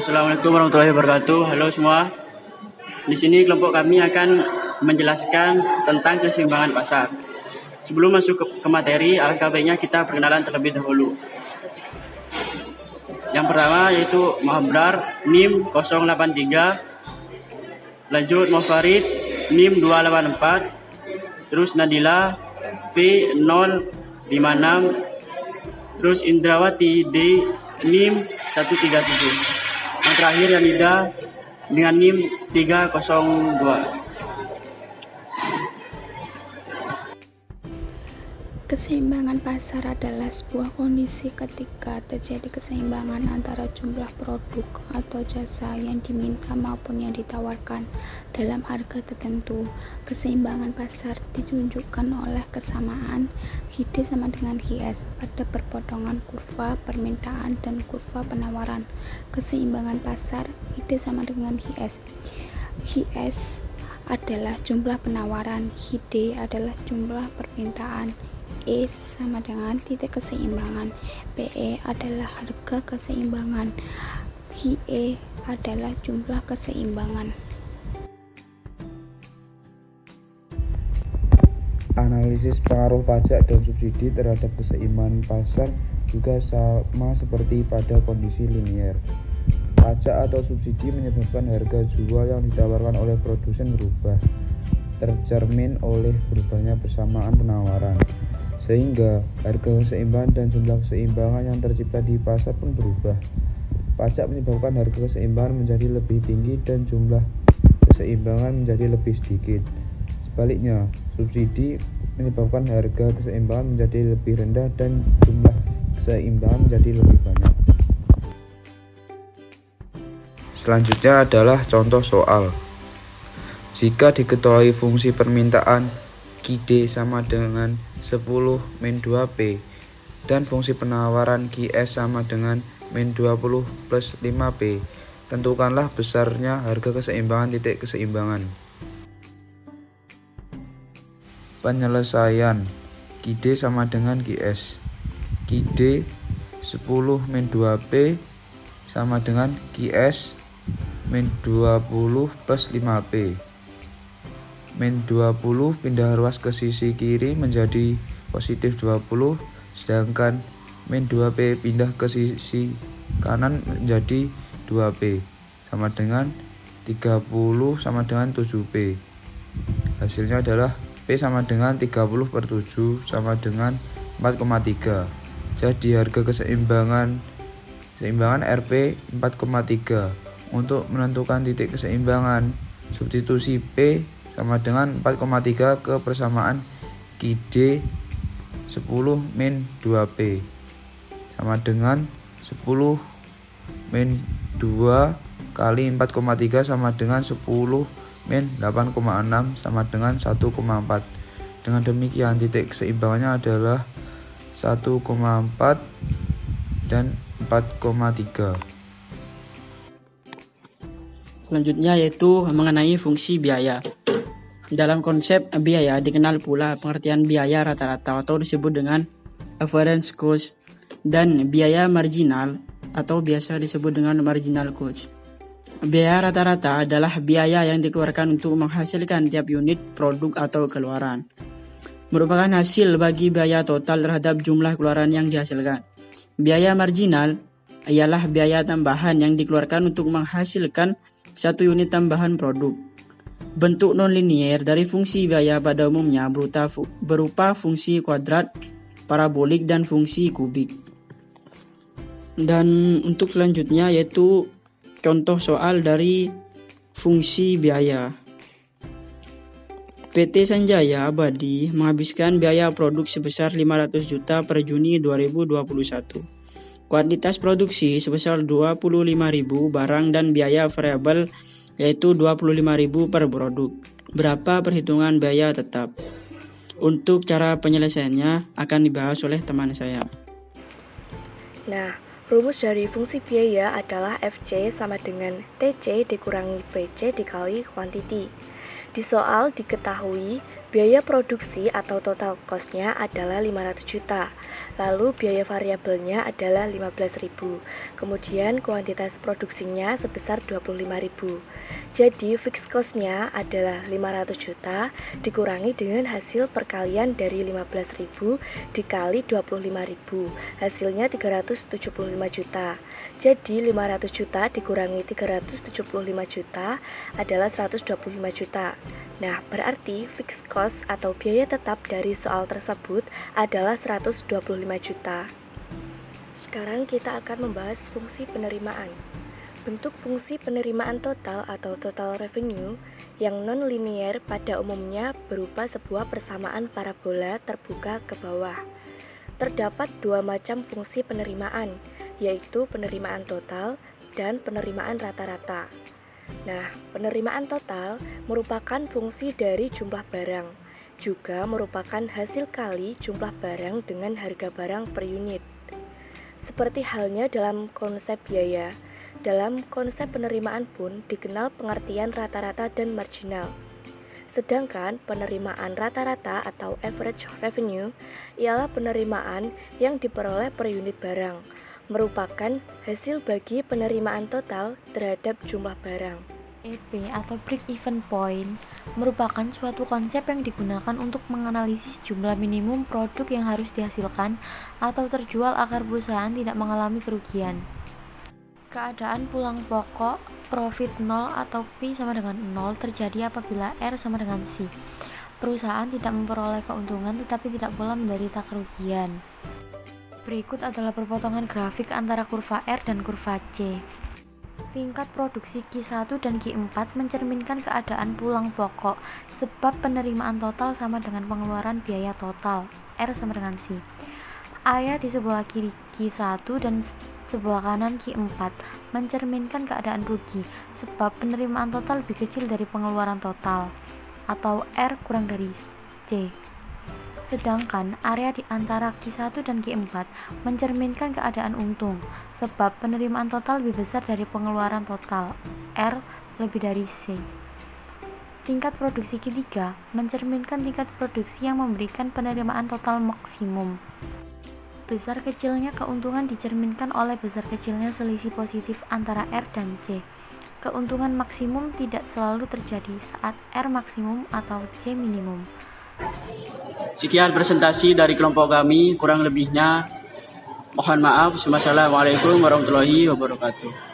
Assalamualaikum warahmatullahi wabarakatuh. Halo semua. Di sini kelompok kami akan menjelaskan tentang keseimbangan pasar. Sebelum masuk ke materi, alangkah baiknya kita perkenalan terlebih dahulu. Yang pertama yaitu Mahabrar NIM 083, lanjut Mofarid NIM 284, terus Nadila P056, terus Indrawati D NIM 137. Yang terakhir Yanida dengan NIM 302. Keseimbangan pasar adalah sebuah kondisi ketika terjadi keseimbangan antara jumlah produk atau jasa yang diminta maupun yang ditawarkan dalam harga tertentu. Keseimbangan pasar ditunjukkan oleh kesamaan HID sama dengan HIS pada perpotongan kurva permintaan dan kurva penawaran. Keseimbangan pasar HID sama dengan HIS. HIS adalah jumlah penawaran, HID adalah jumlah permintaan. E sama dengan titik keseimbangan, PE adalah harga keseimbangan, HIE adalah jumlah keseimbangan. Analisis pengaruh pajak dan subsidi terhadap keseimbangan pasar juga sama seperti pada kondisi linier. Pajak atau subsidi menyebabkan harga jual yang ditawarkan oleh produsen berubah, tercermin oleh berubahnya persamaan penawaran, sehingga harga keseimbangan dan jumlah keseimbangan yang tercipta di pasar pun berubah. Pajak menyebabkan harga keseimbangan menjadi lebih tinggi dan jumlah keseimbangan menjadi lebih sedikit. Sebaliknya, subsidi menyebabkan harga keseimbangan menjadi lebih rendah dan jumlah keseimbangan menjadi lebih banyak. Selanjutnya adalah contoh soal. Jika diketahui fungsi permintaan QD sama dengan 10-2P dan fungsi penawaran QS sama dengan -20 plus 5P, tentukanlah besarnya harga keseimbangan titik keseimbangan. Penyelesaian QD sama dengan QS. QD 10-2P sama dengan QS -20 plus 5P. -20 pindah ruas ke sisi kiri menjadi positif 20, sedangkan -2P pindah ke sisi kanan menjadi 2P, sama dengan 30 sama dengan 7P. Hasilnya adalah P sama dengan 30 per 7 sama dengan 4,3. Jadi harga keseimbangan RP 4,3. Untuk menentukan titik keseimbangan, substitusi P sama dengan 4,3 ke persamaan QD 10-2P sama dengan 10-2 kali 4,3 sama dengan 10-8,6 sama dengan 1,4. Dengan demikian titik keseimbangannya adalah 1,4 dan 4,3. Selanjutnya yaitu mengenai fungsi biaya. Dalam konsep biaya dikenal pula pengertian biaya rata-rata atau disebut dengan average cost dan biaya marginal atau biasa disebut dengan marginal cost. Biaya rata-rata adalah biaya yang dikeluarkan untuk menghasilkan tiap unit produk atau keluaran. Merupakan hasil bagi biaya total terhadap jumlah keluaran yang dihasilkan. Biaya marginal ialah biaya tambahan yang dikeluarkan untuk menghasilkan satu unit tambahan produk. Bentuk non-linier dari fungsi biaya pada umumnya berupa fungsi kuadrat, parabolik, dan fungsi kubik. Dan untuk selanjutnya yaitu contoh soal dari fungsi biaya. PT Sanjaya Abadi menghabiskan biaya produk sebesar 500 juta per Juni 2021. Kuantitas produksi sebesar 25.000 barang dan biaya variabel yaitu 25.000 per produk. Berapa perhitungan biaya tetap? Untuk cara penyelesaiannya akan dibahas oleh teman saya. Nah, rumus dari fungsi biaya adalah FC sama dengan TC dikurangi VC dikali kuantiti. Di soal diketahui Biaya produksi atau total cost-nya adalah 500 juta. Lalu biaya variabelnya adalah 15.000. Kemudian kuantitas produksinya sebesar 25.000. Jadi fixed cost-nya adalah 500 juta dikurangi dengan hasil perkalian dari 15.000 dikali 25.000. Hasilnya 375 juta. Jadi 500 juta dikurangi 375 juta adalah 125 juta. Nah, berarti fixed cost atau biaya tetap dari soal tersebut adalah 125 juta. Sekarang kita akan membahas fungsi penerimaan. Bentuk fungsi penerimaan total atau total revenue yang non-linear pada umumnya berupa sebuah persamaan parabola terbuka ke bawah. Terdapat dua macam fungsi penerimaan, yaitu penerimaan total dan penerimaan rata-rata. Nah, penerimaan total merupakan fungsi dari jumlah barang, juga merupakan hasil kali jumlah barang dengan harga barang per unit. Seperti halnya dalam konsep biaya, dalam konsep penerimaan pun dikenal pengertian rata-rata dan marginal. Sedangkan penerimaan rata-rata atau average revenue ialah penerimaan yang diperoleh per unit barang, merupakan hasil bagi penerimaan total terhadap jumlah barang. EP atau break-even point merupakan suatu konsep yang digunakan untuk menganalisis jumlah minimum produk yang harus dihasilkan atau terjual agar perusahaan tidak mengalami kerugian. Keadaan pulang pokok, profit 0 atau P sama dengan 0 terjadi apabila R sama dengan C. Perusahaan tidak memperoleh keuntungan tetapi tidak pula menderita kerugian. Berikut adalah perpotongan grafik antara kurva R dan kurva C. Tingkat produksi Q1 dan Q4 mencerminkan keadaan pulang pokok sebab penerimaan total sama dengan pengeluaran biaya total, R sama dengan C. Area di sebelah kiri Q1 dan sebelah kanan Q4 mencerminkan keadaan rugi sebab penerimaan total lebih kecil dari pengeluaran total, atau R kurang dari C. Sedangkan area di antara Q1 dan Q4 mencerminkan keadaan untung, sebab penerimaan total lebih besar dari pengeluaran total, R lebih dari C. Tingkat produksi Q3 mencerminkan tingkat produksi yang memberikan penerimaan total maksimum. Besar kecilnya keuntungan dicerminkan oleh besar kecilnya selisih positif antara R dan C. Keuntungan maksimum tidak selalu terjadi saat R maksimum atau C minimum. Sekian presentasi dari kelompok kami, kurang lebihnya mohon maaf. Wassalamualaikum warahmatullahi wabarakatuh.